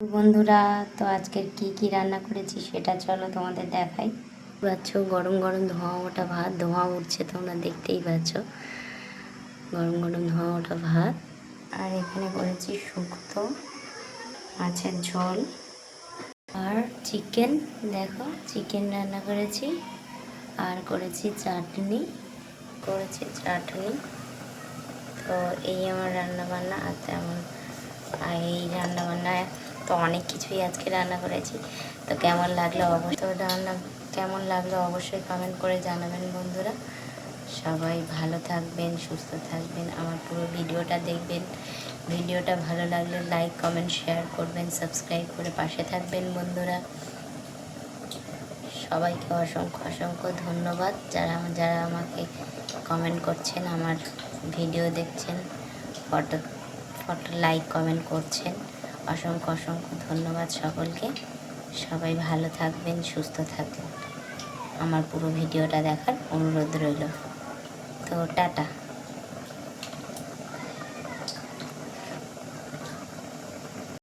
বন্ধুরা, তো আজকের কি রান্না করেছি সেটা চলো তোমাদের দেখাই। পাচ্ছ গরম গরম ধোঁয়া ওঠা ভাত, ধোঁয়া উঠছে তোমরা দেখতেই পাচ্ছ। গরম গরম ধোঁয়া ওঠা ভাত, আর এখানে করেছি শুক্তো, মাছের ঝোল আর চিকেন। দেখো চিকেন রান্না করেছি, আর করেছি চাটনি। তো এই আমার রান্না বান্না। আর তেমন এই রান্না বান্নায় তো অনেক কিছুই আজকে রান্না করেছি। তো কেমন লাগলো অবশ্যই কমেন্ট করে জানাবেন বন্ধুরা। সবাই ভালো থাকবেন, সুস্থ থাকবেন, আমার পুরো ভিডিওটা দেখবেন। ভিডিওটা ভালো লাগলে লাইক কমেন্ট শেয়ার করবেন, সাবস্ক্রাইব করে পাশে থাকবেন বন্ধুরা। সবাইকে অসংখ্য অসংখ্য ধন্যবাদ, যারা আমাকে কমেন্ট করছেন, আমার ভিডিও দেখছেন, ফটো লাইক কমেন্ট করছেন। অসংখ্য অসংখ্য ধন্যবাদ সকলকে। সবাই ভালো থাকবেন, সুস্থ থাকবেন। আমার পুরো ভিডিওটা দেখার অনুরোধ রইল। তো টাটা।